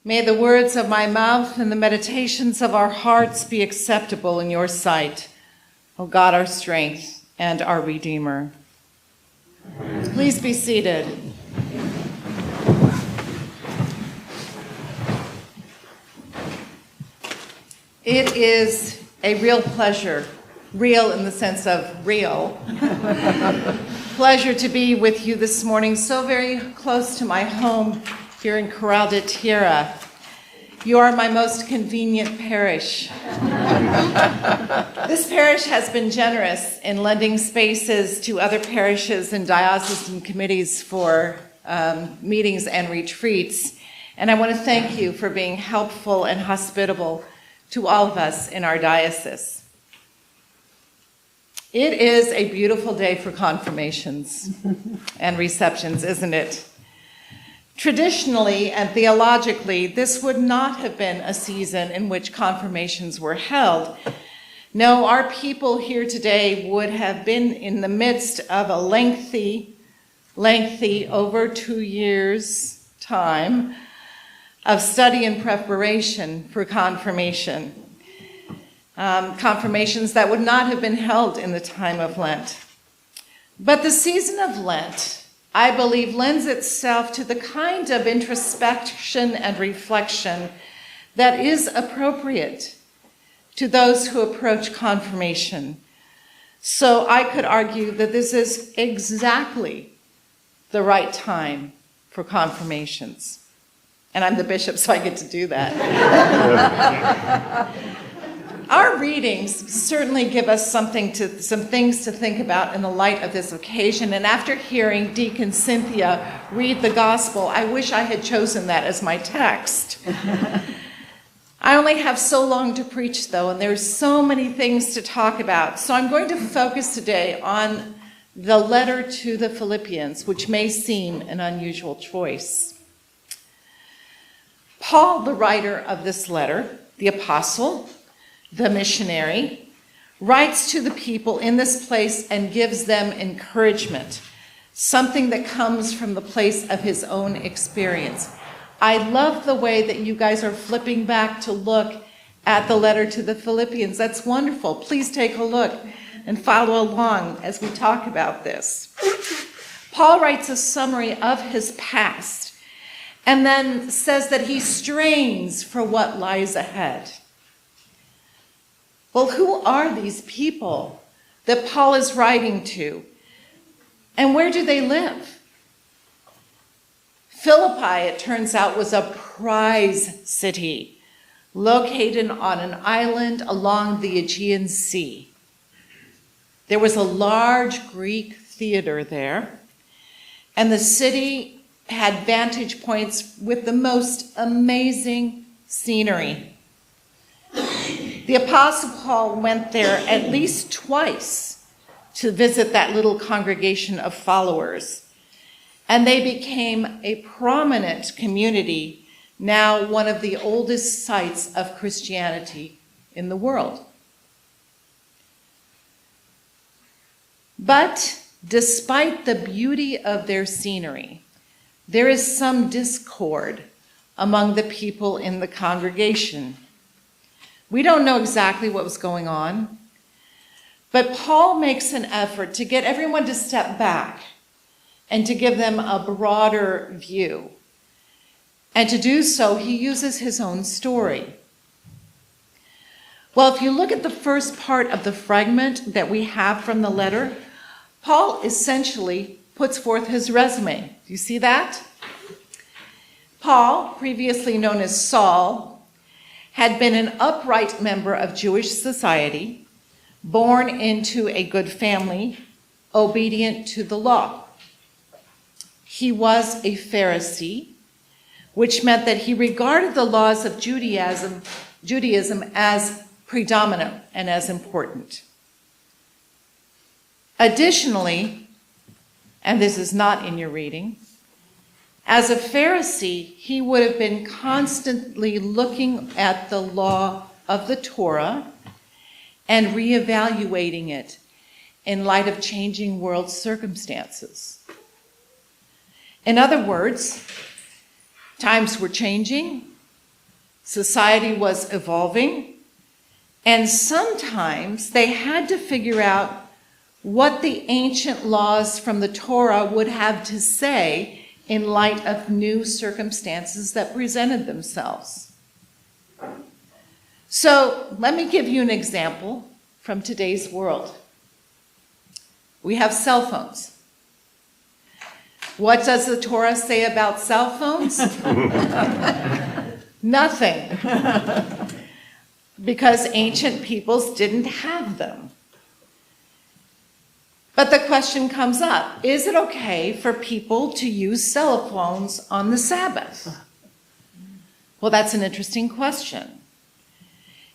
May the words of my mouth and the meditations of our hearts be acceptable in your sight, O God, our strength and our Redeemer. Please be seated. It is a real pleasure, real in the sense of real, pleasure to be with you this morning, so very close to my home here in Corral de Tierra. You are my most convenient parish. This parish has been generous in lending spaces to other parishes and diocesan committees for meetings and retreats, and I want to thank you for being helpful and hospitable to all of us in our diocese. It is a beautiful day for confirmations and receptions, isn't it? Traditionally and theologically, this would not have been a season in which confirmations were held. No, our people here today would have been in the midst of a lengthy, over 2 years' time of study and preparation for confirmation. Confirmations that would not have been held in the time of Lent. But the season of Lent, I believe, lends itself to the kind of introspection and reflection that is appropriate to those who approach confirmation. So I could argue that this is exactly the right time for confirmations. And I'm the bishop, so I get to do that. Our readings certainly give us some things to think about in the light of this occasion. And after hearing Deacon Cynthia read the gospel, I wish I had chosen that as my text. I only have so long to preach, though, and there's so many things to talk about. So I'm going to focus today on the letter to the Philippians, which may seem an unusual choice. Paul, the writer of this letter, the apostle, the missionary, writes to the people in this place and gives them encouragement, something that comes from the place of his own experience. I love the way that you guys are flipping back to look at the letter to the Philippians. That's wonderful. Please take a look and follow along as we talk about this. Paul writes a summary of his past and then says that he strains for what lies ahead. Well, who are these people that Paul is writing to? And where do they live? Philippi, it turns out, was a prize city located on an island along the Aegean Sea. There was a large Greek theater there, and the city had vantage points with the most amazing scenery. The Apostle Paul went there at least twice to visit that little congregation of followers, and they became a prominent community, now one of the oldest sites of Christianity in the world. But despite the beauty of their scenery, there is some discord among the people in the congregation. We don't know exactly what was going on, but Paul makes an effort to get everyone to step back and to give them a broader view. And to do so, he uses his own story. Well, if you look at the first part of the fragment that we have from the letter, Paul essentially puts forth his resume. Do you see that? Paul, previously known as Saul, had been an upright member of Jewish society, born into a good family, obedient to the law. He was a Pharisee, which meant that he regarded the laws of Judaism as predominant and as important. Additionally, and this is not in your reading, as a Pharisee, he would have been constantly looking at the law of the Torah and reevaluating it in light of changing world circumstances. In other words, times were changing, Society was evolving, and sometimes they had to figure out what the ancient laws from the Torah would have to say in light of new circumstances that presented themselves. So let me give you an example from today's world. We have cell phones. What does the Torah say about cell phones? Nothing. Because ancient peoples didn't have them. But the question comes up, is it okay for people to use cell phones on the Sabbath? Well, that's an interesting question.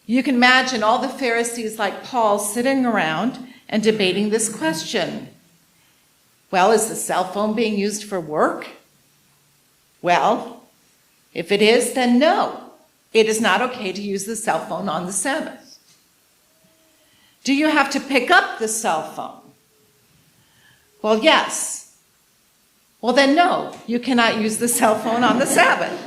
You can imagine all the Pharisees like Paul sitting around and debating this question. Well, is the cell phone being used for work? Well, if it is, then no. It is not okay to use the cell phone on the Sabbath. Do you have to pick up the cell phone? Well, yes. Well, then no, you cannot use the cell phone on the Sabbath,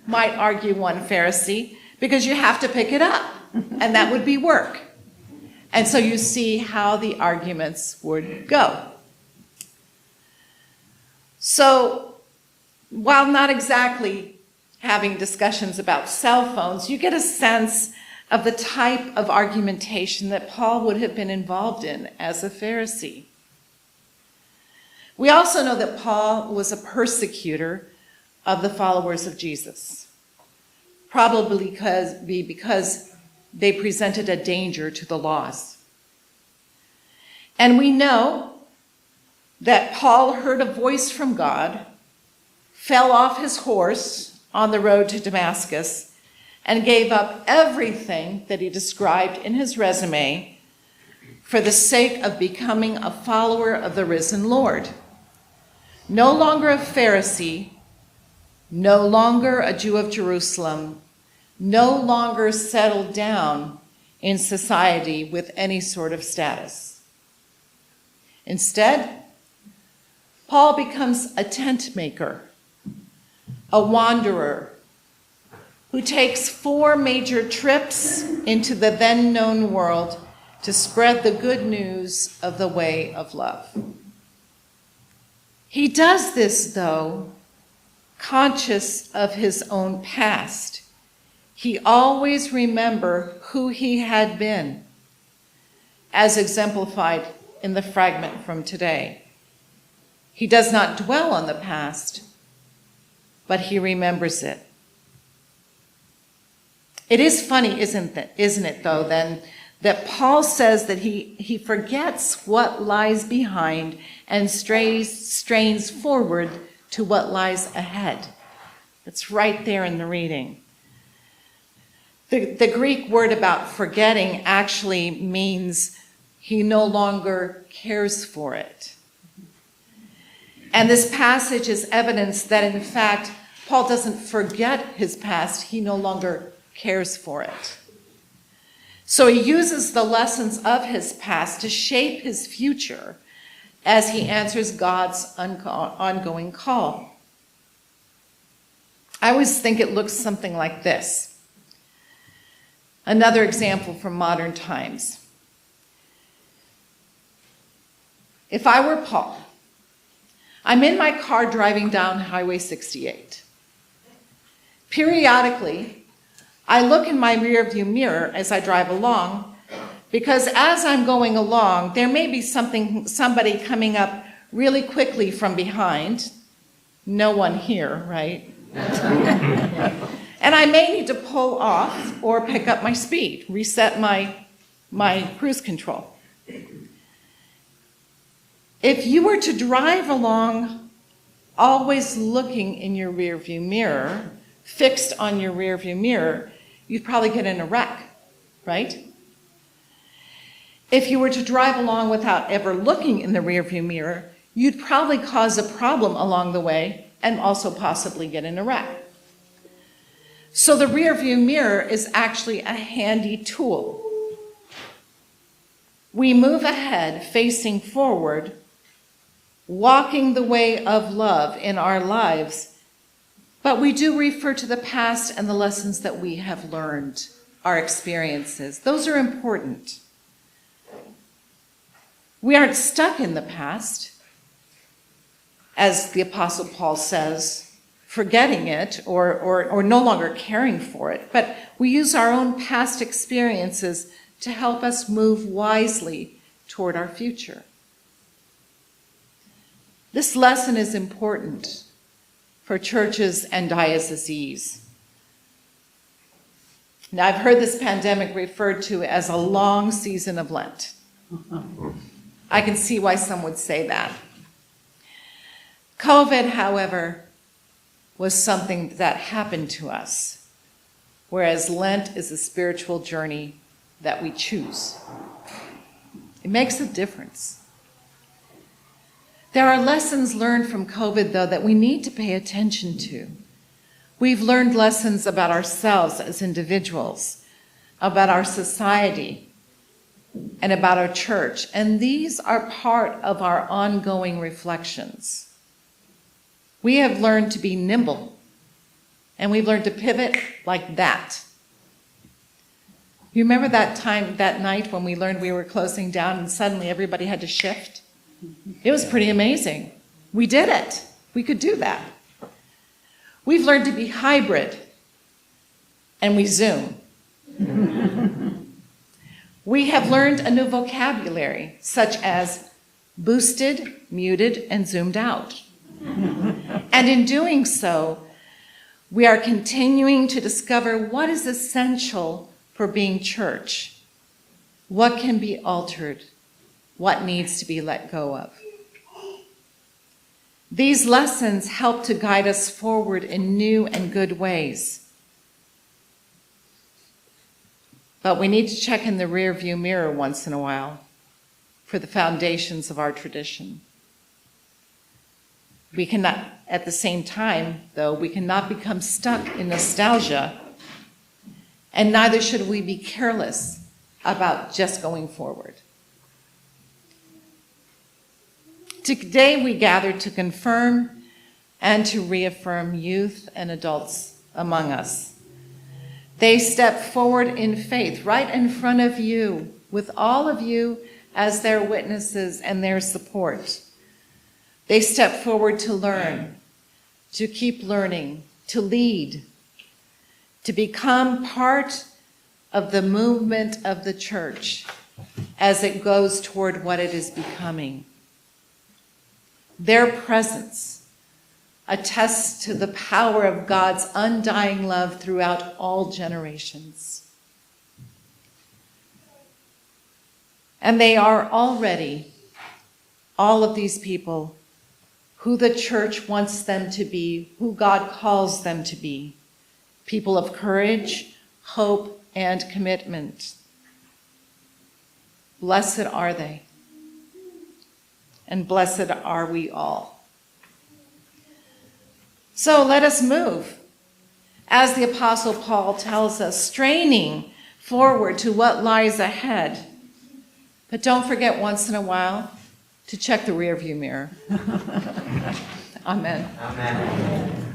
might argue one Pharisee, because you have to pick it up, and that would be work. And so you see how the arguments would go. So, while not exactly having discussions about cell phones, you get a sense of the type of argumentation that Paul would have been involved in as a Pharisee. We also know that Paul was a persecutor of the followers of Jesus, probably because they presented a danger to the laws. And we know that Paul heard a voice from God, fell off his horse on the road to Damascus, and gave up everything that he described in his resume for the sake of becoming a follower of the risen Lord. No longer a Pharisee, no longer a Jew of Jerusalem, no longer settled down in society with any sort of status. Instead, Paul becomes a tent maker, a wanderer, who takes 4 major trips into the then known world to spread the good news of the way of love. He does this, though, conscious of his own past. He always remembers who he had been, as exemplified in the fragment from today. He does not dwell on the past, but he remembers it. It is funny, isn't it, though, then, that Paul says that he forgets what lies behind and strains forward to what lies ahead. It's right there in the reading. The Greek word about forgetting actually means he no longer cares for it. And this passage is evidence that, in fact, Paul doesn't forget his past, he no longer cares for it. So he uses the lessons of his past to shape his future as he answers God's ongoing call. I always think it looks something like this. Another example from modern times. If I were Paul, I'm in my car driving down Highway 68. Periodically, I look in my rearview mirror as I drive along, because as I'm going along, there may be somebody coming up really quickly from behind. No one here, right? And I may need to pull off or pick up my speed, reset my cruise control. If you were to drive along always looking in your rearview mirror, fixed on your rearview mirror, you'd probably get in a wreck, right? If you were to drive along without ever looking in the rearview mirror, you'd probably cause a problem along the way and also possibly get in a wreck. So the rearview mirror is actually a handy tool. We move ahead, facing forward, walking the way of love in our lives, But we do refer to the past and the lessons that we have learned, our experiences. Those are important. We aren't stuck in the past, as the Apostle Paul says, forgetting it or no longer caring for it, but we use our own past experiences to help us move wisely toward our future. This lesson is important for churches and dioceses. Now, I've heard this pandemic referred to as a long season of Lent. I can see why some would say that. COVID, however, was something that happened to us, whereas Lent is a spiritual journey that we choose. It makes a difference. There are lessons learned from COVID, though, that we need to pay attention to. We've learned lessons about ourselves as individuals, about our society, and about our church, and these are part of our ongoing reflections. We have learned to be nimble, and we've learned to pivot like that. You remember that night when we learned we were closing down and suddenly everybody had to shift? It was pretty amazing. We did it. We could do that. We've learned to be hybrid, and we Zoom. We have learned a new vocabulary, such as boosted, muted, and zoomed out. And in doing so, we are continuing to discover what is essential for being church, what can be altered, what needs to be let go of. These lessons help to guide us forward in new and good ways. But we need to check in the rearview mirror once in a while for the foundations of our tradition. We cannot, at the same time, though, we cannot become stuck in nostalgia, and neither should we be careless about just going forward. Today we gather to confirm and to reaffirm youth and adults among us. They step forward in faith right in front of you, with all of you as their witnesses and their support. They step forward to learn, to keep learning, to lead, to become part of the movement of the church as it goes toward what it is becoming. Their presence attests to the power of God's undying love throughout all generations. And they are already, all of these people, who the church wants them to be, who God calls them to be, people of courage, hope, and commitment. Blessed are they. And blessed are we all. So let us move, as the Apostle Paul tells us, straining forward to what lies ahead. But don't forget once in a while to check the rearview mirror. Amen. Amen.